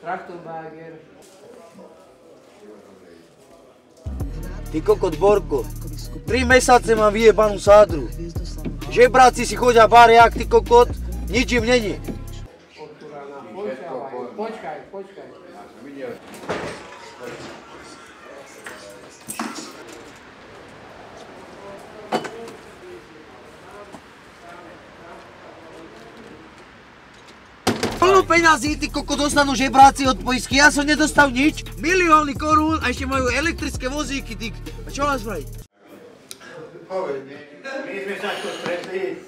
Traktorbager. Ty kokot Borko, 3 mesiace mám vyjebanú sádru. Žebráci si chodia bare jak ty kokot, nič im není. Počkaj. Plno peňazí, ty kokot, dostanú žebráci od poistky, ja som nedostal nič. Milióny korún a ešte majú elektrické vozíky, ty. A čo vás vrají? My sme sa tu stretli.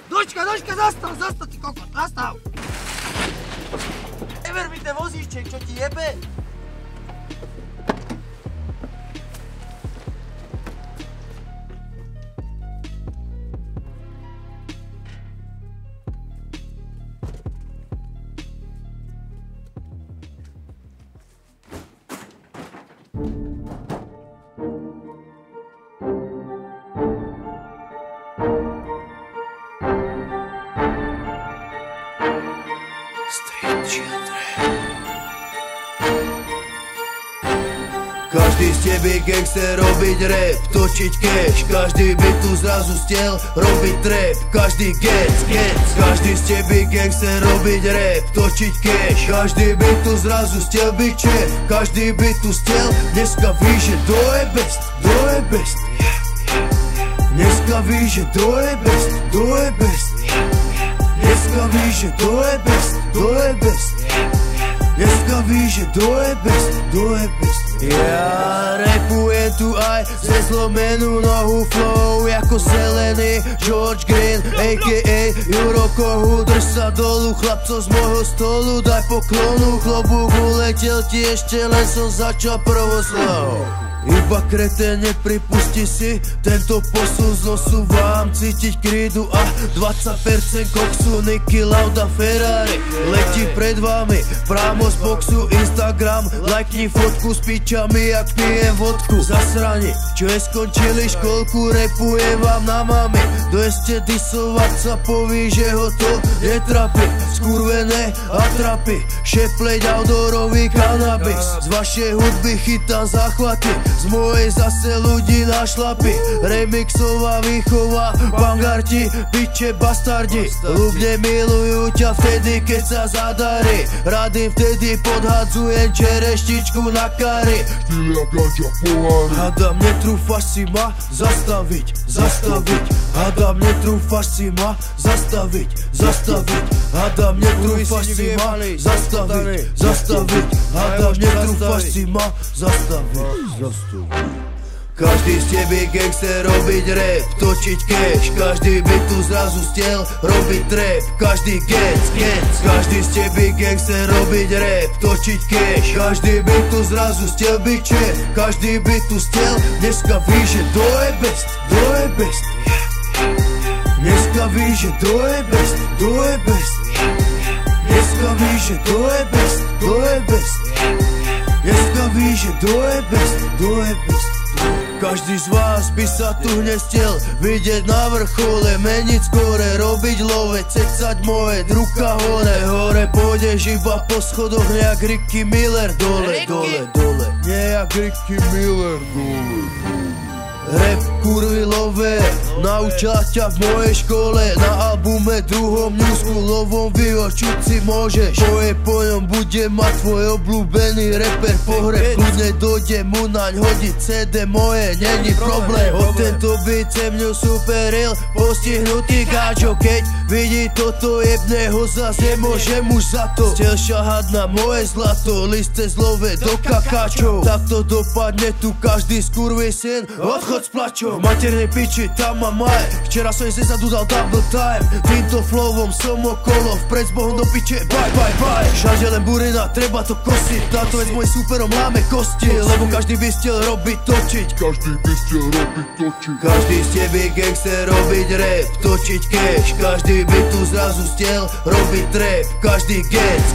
Dočka, zastav, ty kokot, zastav. Never mi ten vozíček, čo ti jebe? Každý z tebe gangster robiť rap, točiť cash. Každý by tu zrazu stiel robiť trap. Každý gec. Každý z tebe gangster robiť rap, točiť cash. Každý by tu zrazu stiel byť čep. Každý by tu stiel, dneska ví, že to je best. Dneska ví, že to je best. Dneska ví, že to je best. Dneska ví, že to je best. Ja rapujem tu aj ze zlomenú nohu flow jako zelený George Green, a.k.a. Juro Kohut. Drž sa dolu, chlapco z môjho stolu, daj poklonu. Klobúk uletel ti, ešte len som začal prvoslov. Iba krete nepripustí si tento posun z nosu, vám cítiť krídu a 20% koksu. Nicky Lauda Ferrari letí pred vami, prámo z boxu. Instagram, lajkni fotku s pičami, jak pijem vodku. Zasrani, čo je skončili školku, repujem vám na mami. Dojeste disovať sa, poví, že ho to netrapi. Skurvené atrapy, šepleť outdoorový kanabis. Z vašej hudby chytám záchvaty, z mojej zase ľudí na šlapy. Remixová výchova, bangarti, piče bastardi. Ľubne milujú ťa vtedy, keď sa zadarí. Radím vtedy, podhadzujem čereštičku na kary. Hádam, netrúfaš si ma zastaviť. Hádam, netrúfaš si ma zastaviť. Hádam, netrúfaš si ma zastaviť. Hádam, netrúfaš si ma zastaviť. Každý z tebe gangster robiť rap, točiť cash. Každý by tu zrazu stiel robiť trap. Každý gec. Každý z tebe gangster robiť rap, točiť cash. Každý by tu zrazu stiel byť čep. Každý by tu stiel, dneska ví, že to je best. Dneska ví, že to je best. Dneska ví, že to je best. Dneska ví, že to je best. Každý z vás by sa tu nestiel vidieť na vrchole, meniť skore, robiť love, cecať moje druka hore. Pôjdeš iba po schodoch nejak Ricky Miller, dole. Nejak Ricky Miller, dole. Rap kurvy love, naučila ťa v mojej škole. Na albume druhom New Schoolovom vyhočuť si môžeš. Poje po ňom bude mať tvoj obľúbený reper pohreb. Kľudne dojde mu naň hodiť CD moje, není problém. Od tento beat se mňu superil postihnutý gáčo. Keď vidí toto, jebne ho zas, nemôže muž za to. Stiel šahať na moje zlato, liste zlove do kakáčov. Takto dopadne tu každý skurvý syn, odchod s plačom. V maternej piči, tam ma maje. Včera som jej zezadu dal double time. Týmto flowom som okolo, vpred s Bohom do piče, bye. Všade len burina, treba to kosiť. Táto vec môj superom láme kosti, lebo každý by stiel robiť točiť. Každý z tebe gangster robiť rap, točiť cash. Každý by tu zrazu stiel robiť trap. Každý gec.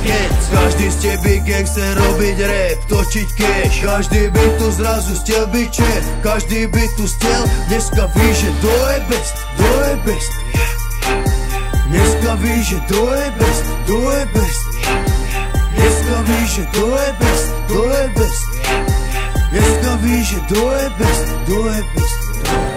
Každý z tebe gangster robiť rap, točiť cash. Každý by tu zrazu stiel byť čep. Každý by tu stiel, dneska ví, že to je best. Dneska víš, že to je best, to je best. Dneska víš, že to je best, to je best. Dneska víš, že to je best, to je best.